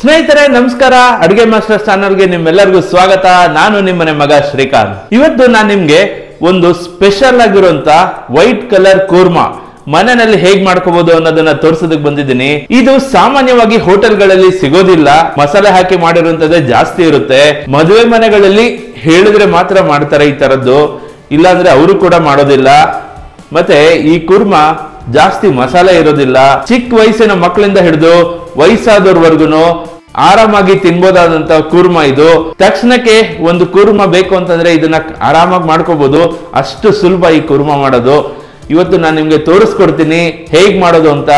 ಸ್ನೇಹಿತರೆ ನಮಸ್ಕಾರ. ಅಡುಗೆ ಮಾಸ್ಟರ್ ಚಾನಲ್ಗೆ ನಿಮ್ಮೆಲ್ಲರಿಗೂ ಸ್ವಾಗತ. ನಾನು ನಿಮ್ಮನೆ ಮಗ ಶ್ರೀಕಾಂತ್. ಇವತ್ತು ನಾನು ನಿಮ್ಗೆ ಒಂದು ಸ್ಪೆಷಲ್ ಆಗಿರುವಂತ ವೈಟ್ ಕಲರ್ ಕೂರ್ಮಾ ಮನೆಯಲ್ಲಿ ಹೇಗ್ ಮಾಡ್ಕೋಬಹುದು ಅನ್ನೋದನ್ನ ತೋರಿಸೋದಕ್ಕೆ ಬಂದಿದ್ದೀನಿ. ಇದು ಸಾಮಾನ್ಯವಾಗಿ ಹೋಟೆಲ್ಗಳಲ್ಲಿ ಸಿಗೋದಿಲ್ಲ. ಮಸಾಲೆ ಹಾಕಿ ಮಾಡಿರುವಂತದ್ದೇ ಜಾಸ್ತಿ ಇರುತ್ತೆ. ಮದುವೆ ಮನೆಗಳಲ್ಲಿ ಹೇಳಿದ್ರೆ ಮಾತ್ರ ಮಾಡ್ತಾರೆ ಈ ತರದ್ದು, ಇಲ್ಲಾಂದ್ರೆ ಅವರು ಕೂಡ ಮಾಡೋದಿಲ್ಲ. ಮತ್ತೆ ಈ ಕೂರ್ಮಾ ಜಾಸ್ತಿ ಮಸಾಲೆ ಇರೋದಿಲ್ಲ. ಚಿಕ್ಕ ವಯಸ್ಸಿನ ಮಕ್ಕಳಿಂದ ಹಿಡಿದು ವಯಸ್ಸಾದವ್ರವರ್ಗುನು ಆರಾಮಾಗಿ ತಿನ್ಬೋದಾದಂತ ಕೂರ್ಮಾ ಇದು. ತಕ್ಷಣಕ್ಕೆ ಒಂದು ಕೂರ್ಮಾ ಬೇಕು ಅಂತಂದ್ರೆ ಇದನ್ನ ಆರಾಮಾಗಿ ಮಾಡ್ಕೋಬಹುದು. ಅಷ್ಟು ಸುಲಭ ಈ ಕೂರ್ಮಾ ಮಾಡೋದು. ಇವತ್ತು ನಾನು ನಿಮ್ಗೆ ತೋರಿಸ್ಕೊಡ್ತೀನಿ ಹೇಗ್ ಮಾಡೋದು ಅಂತ.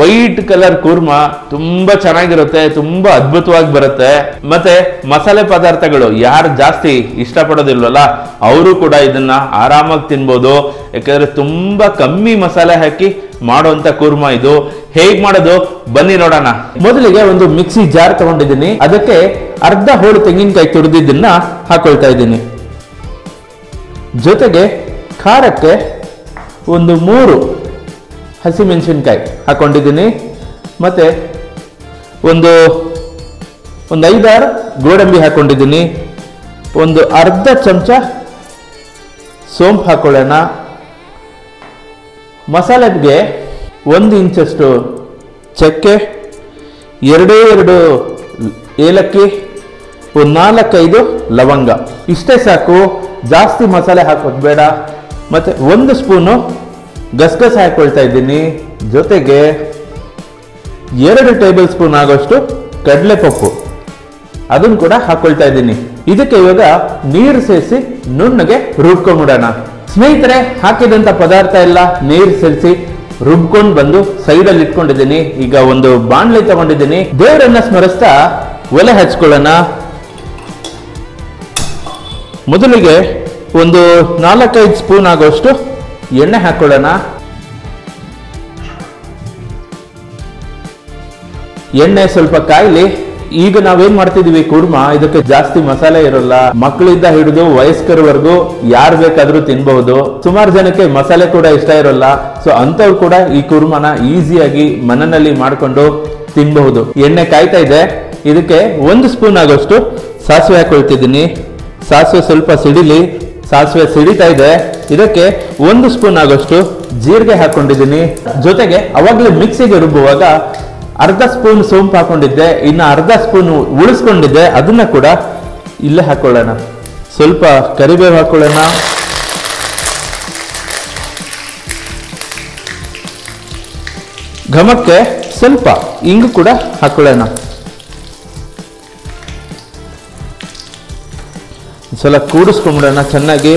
ವೈಟ್ ಕಲರ್ ಕೂರ್ಮಾ ತುಂಬಾ ಚೆನ್ನಾಗಿರುತ್ತೆ, ತುಂಬಾ ಅದ್ಭುತವಾಗಿ ಬರುತ್ತೆ. ಮತ್ತೆ ಮಸಾಲೆ ಪದಾರ್ಥಗಳು ಯಾರು ಜಾಸ್ತಿ ಇಷ್ಟಪಡೋದಿಲ್ವಲ್ಲ ಅವರು ಕೂಡ ಇದನ್ನ ಆರಾಮಾಗಿ ತಿನ್ಬೋದು. ಯಾಕಂದ್ರೆ ತುಂಬಾ ಕಮ್ಮಿ ಮಸಾಲೆ ಹಾಕಿ ಮಾಡುವಂತ ಕೂರ್ಮಾ ಇದು. ಹೇಗ್ ಮಾಡೋದು ಬನ್ನಿ ನೋಡೋಣ. ಮೊದಲಿಗೆ ಒಂದು ಮಿಕ್ಸಿ ಜಾರ್ ತಗೊಂಡಿದ್ದೀನಿ. ಅದಕ್ಕೆ ಅರ್ಧ ಹೋಳು ತೆಂಗಿನಕಾಯಿ ತುರಿದಿದ್ದನ್ನ ಹಾಕೊಳ್ತಾ ಇದ್ದೀನಿ. ಜೊತೆಗೆ ಖಾರಕ್ಕೆ ಒಂದು 3 ಹಸಿಮೆಣಸಿನ್ಕಾಯಿ ಹಾಕೊಂಡಿದ್ದೀನಿ. ಮತ್ತೆ ಒಂದು 5-6 ಗೋಡಂಬಿ ಹಾಕೊಂಡಿದ್ದೀನಿ. ಒಂದು ಅರ್ಧ ಚಮಚ ಸೋಂಪು ಹಾಕೊಳ್ಳೋಣ. ಮಸಾಲೆಗೆ 1 ಇಂಚಷ್ಟು ಚಕ್ಕೆ, 2 ಏಲಕ್ಕಿ, ಒಂದು 4-5 ಲವಂಗ. ಇಷ್ಟೇ ಸಾಕು, ಜಾಸ್ತಿ ಮಸಾಲೆ ಹಾಕೋದು ಬೇಡ. ಮತ್ತೆ 1 ಸ್ಪೂನು ಗಸಗಸೆ ಹಾಕೊಳ್ತಾ ಇದ್ದೀನಿ. ಜೊತೆಗೆ 2 ಟೇಬಲ್ ಸ್ಪೂನ್ ಆಗೋಷ್ಟು ಕಡಲೆಪಪ್ಪು ಅದನ್ನು ಕೂಡ ಹಾಕೊಳ್ತಾ ಇದ್ದೀನಿ. ಇದಕ್ಕೆ ಇವಾಗ ನೀರು ಸೇರಿಸಿ ನುಣ್ಣಗೆ ರುಬ್ಕೊಂಡ್ಬಿಡೋಣ. ಸ್ನೇಹಿತರೆ, ಹಾಕಿದಂತ ಪದಾರ್ಥ ಎಲ್ಲ ನೀರು ಸೇರಿಸಿ ರುಬ್ಕೊಂಡು ಬಂದು ಸೈಡಲ್ಲಿ ಇಟ್ಕೊಂಡಿದ್ದೀನಿ. ಈಗ ಒಂದು ಬಾಣಲೆ ತಗೊಂಡಿದ್ದೀನಿ. ದೇವರನ್ನ ಸ್ಮರಿಸ್ತಾ ಒಲೆ ಹಚ್ಕೊಳ್ಳೋಣ. ಮೊದಲಿಗೆ ಒಂದು 4-5 ಸ್ಪೂನ್ ಆಗೋಷ್ಟು ಎಣ್ಣೆ ಹಾಕೊಳ್ಳೋಣ. ಎಣ್ಣೆ ಸ್ವಲ್ಪ ಕಾಯ್ಲಿ. ಈಗ ನಾವೇನ್ ಮಾಡ್ತಿದೀವಿ ಕೂರ್ಮಾ, ಇದಕ್ಕೆ ಜಾಸ್ತಿ ಮಸಾಲೆ ಇರೋಲ್ಲ. ಮಕ್ಕಳಿಂದ ಹಿಡಿದು ವಯಸ್ಕರವರೆಗೂ ಯಾರು ಬೇಕಾದ್ರೂ ತಿನ್ಬಹುದು. ಸುಮಾರು ಜನಕ್ಕೆ ಮಸಾಲೆ ಕೂಡ ಇಷ್ಟ ಇರೋಲ್ಲ. ಸೊ ಅಂತವ್ರು ಕೂಡ ಈ ಕೂರ್ಮಾನ ಈಸಿಯಾಗಿ ಮನೆಯಲ್ಲಿ ಮಾಡ್ಕೊಂಡು ತಿನ್ಬಹುದು. ಎಣ್ಣೆ ಕಾಯ್ತಾ ಇದೆ. ಇದಕ್ಕೆ 1 ಸ್ಪೂನ್ ಆಗೋಷ್ಟು ಸಾಸಿವೆ ಹಾಕೊಳ್ತಿದ್ದೀನಿ. ಸಾಸಿವೆ ಸ್ವಲ್ಪ ಸಿಡಿಲಿ. ಸಾಸಿವೆ ಸಿಡಿತಾ ಇದೆ. ಇದಕ್ಕೆ 1 ಸ್ಪೂನ್ ಆಗೋಷ್ಟು ಜೀರಿಗೆ ಹಾಕೊಂಡಿದ್ದೀನಿ. ಜೊತೆಗೆ ಅವಾಗಲೇ ಮಿಕ್ಸಿಗೆ ರುಬ್ಬುವಾಗ ಅರ್ಧ ಸ್ಪೂನ್ ಸೋಂಪು ಹಾಕೊಂಡಿದ್ದೆ, ಇನ್ನು ಅರ್ಧ ಸ್ಪೂನ್ ಉಳಿಸ್ಕೊಂಡಿದ್ದೆ, ಅದನ್ನ ಕೂಡ ಇಲ್ಲೇ ಹಾಕೊಳ್ಳೋಣ. ಸ್ವಲ್ಪ ಕರಿಬೇವು ಹಾಕೊಳ್ಳೋಣ. ಘಮಕ್ಕೆ ಸ್ವಲ್ಪ ಇಂಗು ಕೂಡ ಹಾಕೊಳ್ಳೋಣ. ಸ್ವಲ್ಪ ಕೂಡಿಸ್ಕೊಂಡ್ಬಿಡೋಣ ಚೆನ್ನಾಗಿ.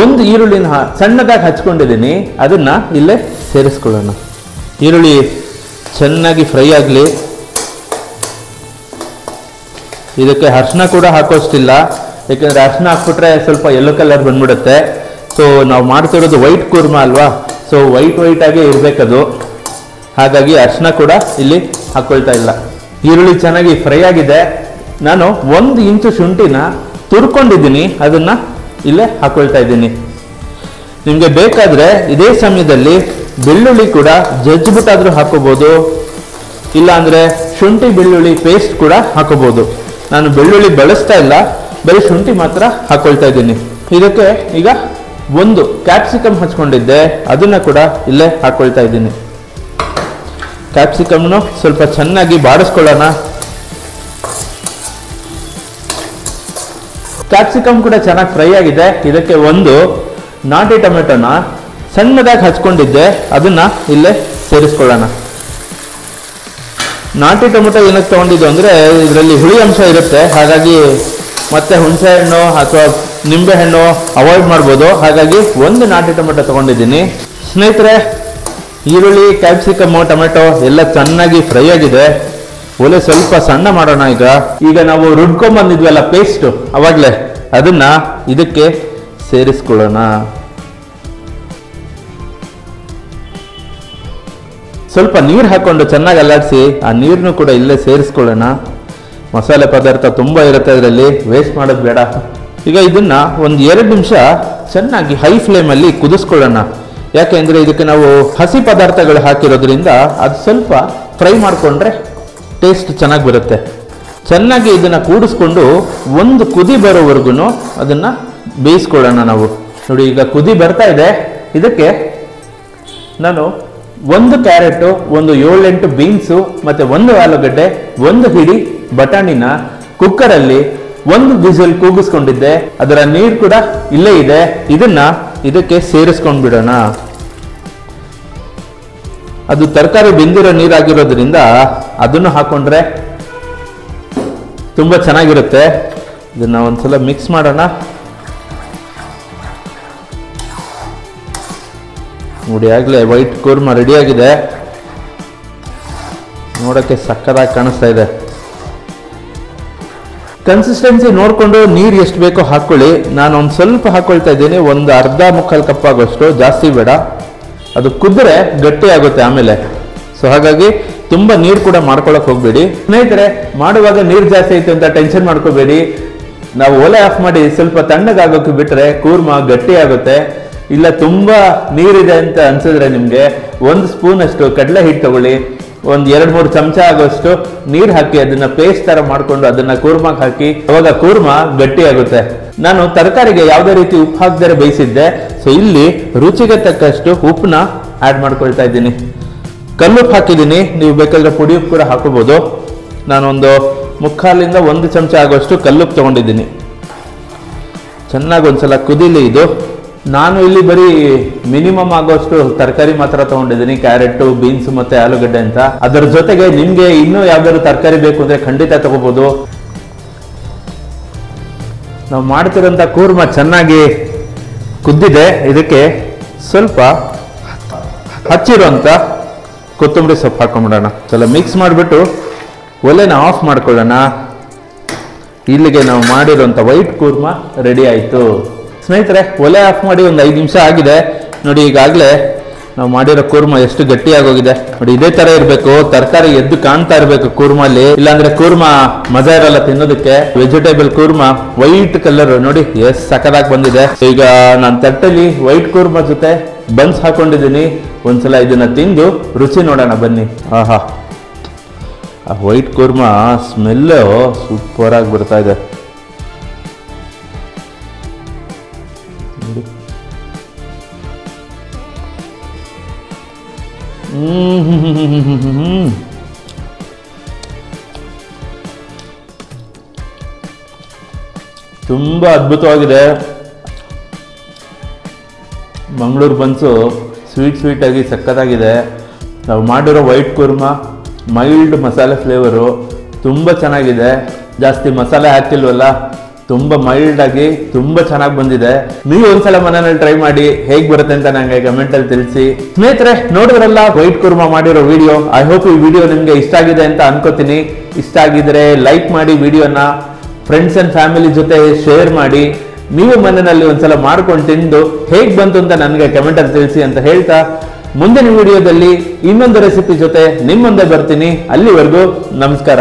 1 ಈರುಳ್ಳಿನ ಸಣ್ಣದಾಗಿ ಹಚ್ಕೊಂಡಿದ್ದೀನಿ, ಅದನ್ನ ಇಲ್ಲೇ ಸೇರಿಸ್ಕೊಳ್ಳೋಣ. ಈರುಳ್ಳಿ ಚೆನ್ನಾಗಿ ಫ್ರೈ ಆಗಲಿ. ಇದಕ್ಕೆ ಅರಿಶಿನ ಕೂಡ ಹಾಕೋಷ್ಟಿಲ್ಲ, ಯಾಕಂದ್ರೆ ಅರಿಶಿನ ಹಾಕ್ಬಿಟ್ರೆ ಸ್ವಲ್ಪ ಯೆಲ್ಲೋ ಕಲರ್ ಬಂದ್ಬಿಡುತ್ತೆ. ಸೊ ನಾವು ಮಾಡ್ತಿರೋದು ವೈಟ್ ಕೂರ್ಮಾ ಅಲ್ವಾ, ಸೊ ವೈಟ್ ಆಗೇ ಇರಬೇಕದು. ಹಾಗಾಗಿ ಅರಿಶಿನ ಕೂಡ ಇಲ್ಲಿ ಹಾಕೊಳ್ತಾ ಇಲ್ಲ. ಈರುಳ್ಳಿ ಚೆನ್ನಾಗಿ ಫ್ರೈ ಆಗಿದೆ. ನಾನು 1 ಇಂಚು ಶುಂಠಿನ ತುರ್ಕೊಂಡಿದ್ದೀನಿ, ಅದನ್ನ ಇಲ್ಲೇ ಹಾಕೊಳ್ತಾ ಇದ್ದೀನಿ. ನಿಮಗೆ ಬೇಕಾದ್ರೆ ಇದೇ ಸಮಯದಲ್ಲಿ ಬೆಳ್ಳುಳ್ಳಿ ಕೂಡ ಜಜ್ಜಿಬಿಟ್ಟಾದ್ರೂ ಹಾಕೋಬಹುದು, ಇಲ್ಲ ಅಂದ್ರೆ ಶುಂಠಿ ಬೆಳ್ಳುಳ್ಳಿ ಪೇಸ್ಟ್ ಕೂಡ ಹಾಕೋಬಹುದು. ನಾನು ಬೆಳ್ಳುಳ್ಳಿ ಬಳಸ್ತಾ ಇಲ್ಲ, ಬರೀ ಶುಂಠಿ ಮಾತ್ರ ಹಾಕೊಳ್ತಾ ಇದ್ದೀನಿ. ಇದಕ್ಕೆ ಈಗ 1 ಕ್ಯಾಪ್ಸಿಕಮ್ ಹಚ್ಕೊಂಡಿದ್ದೆ, ಅದನ್ನ ಕೂಡ ಇಲ್ಲೇ ಹಾಕೊಳ್ತಾ ಇದ್ದೀನಿ. ಕ್ಯಾಪ್ಸಿಕಮ್ನು ಸ್ವಲ್ಪ ಚೆನ್ನಾಗಿ ಬಾಡಿಸ್ಕೊಳ್ಳೋಣ. ಕ್ಯಾಪ್ಸಿಕಮ್ ಕೂಡ ಚೆನ್ನಾಗಿ ಫ್ರೈ ಆಗಿದೆ. ಇದಕ್ಕೆ 1 ನಾಟಿ ಟೊಮೆಟೊನ ಸಣ್ಣದಾಗಿ ಹಚ್ಕೊಂಡಿದ್ದೆ, ಅದನ್ನ ಇಲ್ಲೇ ಸೇರಿಸ್ಕೊಳ್ಳೋಣ. ನಾಟಿ ಟೊಮೆಟೊ ಏನಕ್ಕೆ ತಗೊಂಡಿದ್ದು ಅಂದ್ರೆ ಇದರಲ್ಲಿ ಹುಳಿ ಅಂಶ ಇರುತ್ತೆ. ಹಾಗಾಗಿ ಮತ್ತೆ ಹುಣಸೆ ಹಣ್ಣು ಅಥವಾ ನಿಂಬೆ ಹಣ್ಣು ಅವಾಯ್ಡ್ ಮಾಡ್ಬೋದು. ಹಾಗಾಗಿ 1 ನಾಟಿ ಟೊಮೆಟೊ ತಗೊಂಡಿದ್ದೀನಿ. ಸ್ನೇಹಿತರೆ, ಈರುಳ್ಳಿ, ಕ್ಯಾಪ್ಸಿಕಮ್, ಟೊಮೆಟೊ ಎಲ್ಲ ಚೆನ್ನಾಗಿ ಫ್ರೈ ಆಗಿದೆ. ಒಲೆ ಸ್ವಲ್ಪ ಸಣ್ಣ ಮಾಡೋಣ. ಈಗ ನಾವು ರುಬ್ಕೊಂಡ್ಬಂದಿದ್ವಲ್ಲ ಪೇಸ್ಟ್ ಅವಾಗಲೇ, ಅದನ್ನ ಇದಕ್ಕೆ ಸೇರಿಸ್ಕೊಳ್ಳೋಣ. ಸ್ವಲ್ಪ ನೀರು ಹಾಕೊಂಡು ಚೆನ್ನಾಗಿ ಅಲ್ಲಾಡಿಸಿ ಆ ನೀರನ್ನು ಕೂಡ ಇಲ್ಲೇ ಸೇರಿಸ್ಕೊಳ್ಳೋಣ. ಮಸಾಲೆ ಪದಾರ್ಥ ತುಂಬಾ ಇರುತ್ತೆ, ಅದರಲ್ಲಿ ವೇಸ್ಟ್ ಮಾಡೋದು ಬೇಡ. ಈಗ ಇದನ್ನ ಒಂದು 2 ನಿಮಿಷ ಚೆನ್ನಾಗಿ ಹೈ ಫ್ಲೇಮಲ್ಲಿ ಕುದಿಸ್ಕೊಳ್ಳೋಣ. ಯಾಕೆಂದ್ರೆ ಇದಕ್ಕೆ ನಾವು ಹಸಿ ಪದಾರ್ಥಗಳು ಹಾಕಿರೋದ್ರಿಂದ ಅದು ಸ್ವಲ್ಪ ಫ್ರೈ ಮಾಡಿಕೊಂಡ್ರೆ ಟೇಸ್ಟ್ ಚೆನ್ನಾಗಿ ಬರುತ್ತೆ. ಚೆನ್ನಾಗಿ ಇದನ್ನು ಕೂಡಿಸ್ಕೊಂಡು ಒಂದು ಕುದಿ ಬರೋವರೆಗೂ ಅದನ್ನು ಬೇಯಿಸ್ಕೊಳ್ಳೋಣ ನಾವು. ನೋಡಿ ಈಗ ಕುದಿ ಬರ್ತಾ ಇದೆ. ಇದಕ್ಕೆ ನಾನು 1 ಕ್ಯಾರೆಟು, ಒಂದು 7-8 ಬೀನ್ಸು ಮತ್ತು 1 ಆಲೂಗಡ್ಡೆ, 1 ಹಿಡಿ ಬಟಾಣಿನ ಕುಕ್ಕರಲ್ಲಿ 1 ವಿಸಿಲ್ ಕೂಗಿಸ್ಕೊಂಡಿದ್ದೆ. ಅದರ ನೀರು ಕೂಡ ಇಲ್ಲೇ ಇದೆ. ಇದನ್ನ ಇದಕ್ಕೆ ಸೇರಿಸ್ಕೊಂಡು ಬಿಡೋಣ. ಅದು ತರಕಾರಿ ಬೆಂದಿರೋ ನೀರಾಗಿರೋದ್ರಿಂದ ಅದನ್ನು ಹಾಕೊಂಡ್ರೆ ತುಂಬ ಚೆನ್ನಾಗಿರುತ್ತೆ. ಇದನ್ನ ಒಂದ್ಸಲ ಮಿಕ್ಸ್ ಮಾಡೋಣ. ನೋಡಿ ಆಗಲೇ ವೈಟ್ ಕೂರ್ಮ ರೆಡಿಯಾಗಿದೆ. ನೋಡೋಕ್ಕೆ ಸಕ್ಕತ್ತಾಗಿ ಕಾಣಿಸ್ತಾ ಇದೆ. ಕನ್ಸಿಸ್ಟೆನ್ಸಿ ನೋಡಿಕೊಂಡು ನೀರು ಎಷ್ಟು ಬೇಕೋ ಹಾಕ್ಕೊಳ್ಳಿ. ನಾನು ಒಂದು ಸ್ವಲ್ಪ ಹಾಕ್ಕೊಳ್ತಾ ಇದ್ದೀನಿ, ಒಂದು ಅರ್ಧ-ಮುಕ್ಕಾಲು ಕಪ್ ಆಗೋಷ್ಟು, ಜಾಸ್ತಿ ಬೇಡ. ಅದು ಕುದ್ರೆ ಗಟ್ಟಿ ಆಗುತ್ತೆ ಆಮೇಲೆ. ಸೊ ಹಾಗಾಗಿ ತುಂಬ ನೀರು ಕೂಡ ಮಾಡ್ಕೊಳಕ್ಕೆ ಹೋಗಬೇಡಿ ಸ್ನೇಹಿತರೆ. ಮಾಡುವಾಗ ನೀರು ಜಾಸ್ತಿ ಐತೆ ಅಂತ ಟೆನ್ಷನ್ ಮಾಡ್ಕೋಬೇಡಿ. ನಾವು ಒಲೆ ಆಫ್ ಮಾಡಿ ಸ್ವಲ್ಪ ತಣ್ಣಗಾಗೋಕೆ ಬಿಟ್ಟರೆ ಕೂರ್ಮ ಗಟ್ಟಿ ಆಗುತ್ತೆ. ಇಲ್ಲ ತುಂಬ ನೀರಿದೆ ಅಂತ ಅನ್ಸಿದ್ರೆ ನಿಮಗೆ 1 ಸ್ಪೂನ್ ಅಷ್ಟು ಕಡಲೆ ಹಿಟ್ಟು ತಗೊಳ್ಳಿ, ಒಂದು 2-3 ಚಮಚ ಆಗೋಷ್ಟು ನೀರು ಹಾಕಿ ಅದನ್ನ ಪೇಸ್ಟ್ ತರ ಮಾಡ್ಕೊಂಡು ಅದನ್ನ ಕೂರ್ಮಾಗೆ ಹಾಕಿ, ಅವಾಗ ಕೂರ್ಮ ಗಟ್ಟಿ ಆಗುತ್ತೆ. ನಾನು ತರಕಾರಿಗೆ ಯಾವುದೇ ರೀತಿ ಉಪ್ಪು ಹಾಕದರೆ ಬೇಯಿಸಿದ್ದೆ. ಸೊ ಇಲ್ಲಿ ರುಚಿಗೆ ತಕ್ಕಷ್ಟು ಉಪ್ಪನ್ನ ಆ್ಯಡ್ ಮಾಡ್ಕೊಳ್ತಾ ಇದ್ದೀನಿ. ಕಲ್ಲುಪ್ಪು ಹಾಕಿದ್ದೀನಿ, ನೀವು ಬೇಕಾದ್ರೆ ಪುಡಿ ಉಪ್ಪು ಕೂಡ ಹಾಕೋಬಹುದು. ನಾನೊಂದು 1/4 ಚಮಚ ಆಗೋಷ್ಟು ಕಲ್ಲುಪ್ಪು ತಗೊಂಡಿದ್ದೀನಿ. ಚೆನ್ನಾಗಿ ಒಂದ್ಸಲ ಕುದೀಲಿ ಇದು. ನಾನು ಇಲ್ಲಿ ಬರೀ ಮಿನಿಮಮ್ ಆಗೋಷ್ಟು ತರಕಾರಿ ಮಾತ್ರ ತಗೊಂಡಿದ್ದೀನಿ, ಕ್ಯಾರೆಟ್, ಬೀನ್ಸ್ ಮತ್ತೆ ಆಲೂಗಡ್ಡೆ ಅಂತ. ಅದರ ಜೊತೆಗೆ ನಿಮ್ಗೆ ಇನ್ನೂ ಯಾವ್ದಾದ್ರು ತರಕಾರಿ ಬೇಕು ಅಂದ್ರೆ ಖಂಡಿತ ತಗೋಬಹುದು. ನಾವು ಮಾಡ್ತಿರೋಂಥ ಕೂರ್ಮ ಚೆನ್ನಾಗಿ ಕುದ್ದಿದೆ. ಇದಕ್ಕೆ ಸ್ವಲ್ಪ ಹಚ್ಚಿರೋಂಥ ಕೊತ್ತಂಬರಿ ಸೊಪ್ಪು ಹಾಕೊಂಡ್ಬಿಡೋಣ. ಸ್ವಲ್ಪ ಮಿಕ್ಸ್ ಮಾಡಿಬಿಟ್ಟು ಒಲೆನ ಆಫ್ ಮಾಡ್ಕೊಳ್ಳೋಣ. ಇಲ್ಲಿಗೆ ನಾವು ಮಾಡಿರೋಂಥ ವೈಟ್ ಕೂರ್ಮ ರೆಡಿ ಆಯಿತು. ಸ್ನೇಹಿತರೆ, ಒಲೆ ಆಫ್ ಮಾಡಿ ಒಂದು 5 ನಿಮಿಷ ಆಗಿದೆ. ನೋಡಿ ಈಗಾಗಲೇ ನಾವು ಮಾಡಿರೋ ಕೂರ್ಮ ಎಷ್ಟು ಗಟ್ಟಿಯಾಗೋಗಿದೆ ನೋಡಿ. ಇದೇ ತರ ಇರಬೇಕು, ತರಕಾರಿ ಎದ್ದು ಕಾಣ್ತಾ ಇರಬೇಕು ಕೂರ್ಮಲ್ಲಿ, ಇಲ್ಲಾಂದ್ರೆ ಕೂರ್ಮ ಮಜಾ ಇರಲ್ಲ ತಿನ್ನೋದಕ್ಕೆ. ವೆಜಿಟೇಬಲ್ ಕೂರ್ಮ ವೈಟ್ ಕಲರ್ ನೋಡಿ ಎಷ್ಟು ಸಕ್ಕತ್ತಾಗಿ ಬಂದಿದೆ. ಈಗ ನಾನು ತಟ್ಟಲ್ಲಿ ವೈಟ್ ಕೂರ್ಮ ಜೊತೆ ಬನ್ಸ್ ಹಾಕೊಂಡಿದ್ದೀನಿ. ಒಂದ್ಸಲ ಇದನ್ನ ತಿಂದು ರುಚಿ ನೋಡೋಣ ಬನ್ನಿ. ಆಹಾ, ಆ ವೈಟ್ ಕೂರ್ಮ ಸ್ಮೆಲ್ಲು ಸೂಪರ್ ಆಗಿ ಬರ್ತಾ ಇದೆ. ತುಂಬ ಅದ್ಭುತವಾಗಿದೆ. ಮಂಗಳೂರು ಬನ್ಸು ಸ್ವೀಟ್ ಆಗಿ ಸಕ್ಕತ್ತಾಗಿದೆ. ನಾವು ಮಾಡಿರೋ ವೈಟ್ ಕೂರ್ಮ ಮೈಲ್ಡ್ ಮಸಾಲೆ ಫ್ಲೇವರು ತುಂಬ ಚೆನ್ನಾಗಿದೆ. ಜಾಸ್ತಿ ಮಸಾಲೆ ಹಾಕಿಲ್ವಲ್ಲ, ತುಂಬ ಮೈಲ್ಡ್ ಆಗಿ ತುಂಬ ಚೆನ್ನಾಗಿ ಬಂದಿದೆ. ನೀವು ಒಂದ್ಸಲ ಮನೆಯಲ್ಲಿ ಟ್ರೈ ಮಾಡಿ ಹೇಗೆ ಬರುತ್ತೆ ಅಂತ ನಂಗೆ ಕಮೆಂಟ್ ಅಲ್ಲಿ ತಿಳಿಸಿ. ಸ್ನೇಹಿತರೆ, ನೋಡಿದ್ರಲ್ಲ ವೈಟ್ ಕೂರ್ಮ ಮಾಡಿರೋ ವಿಡಿಯೋ. ಐ ಹೋಪ್ ಈ ವಿಡಿಯೋ ನಿಮ್ಗೆ ಇಷ್ಟ ಆಗಿದೆ ಅಂತ ಅನ್ಕೋತೀನಿ. ಇಷ್ಟ ಆಗಿದ್ರೆ ಲೈಕ್ ಮಾಡಿ, ವಿಡಿಯೋನ ಫ್ರೆಂಡ್ಸ್ ಅಂಡ್ ಫ್ಯಾಮಿಲಿ ಜೊತೆ ಶೇರ್ ಮಾಡಿ. ನೀವು ಮನೆಯಲ್ಲಿ ಒಂದ್ಸಲ ಮಾಡ್ಕೊಂಡು ತಿಂದು ಹೇಗೆ ಬಂತು ಅಂತ ನನಗೆ ಕಮೆಂಟ್ ಅಲ್ಲಿ ತಿಳಿಸಿ ಅಂತ ಹೇಳ್ತಾ, ಮುಂದಿನ ವಿಡಿಯೋದಲ್ಲಿ ಇನ್ನೊಂದು ರೆಸಿಪಿ ಜೊತೆ ನಿಮ್ಮ ಮುಂದೆ ಬರ್ತೀನಿ. ಅಲ್ಲಿವರೆಗೂ ನಮಸ್ಕಾರ.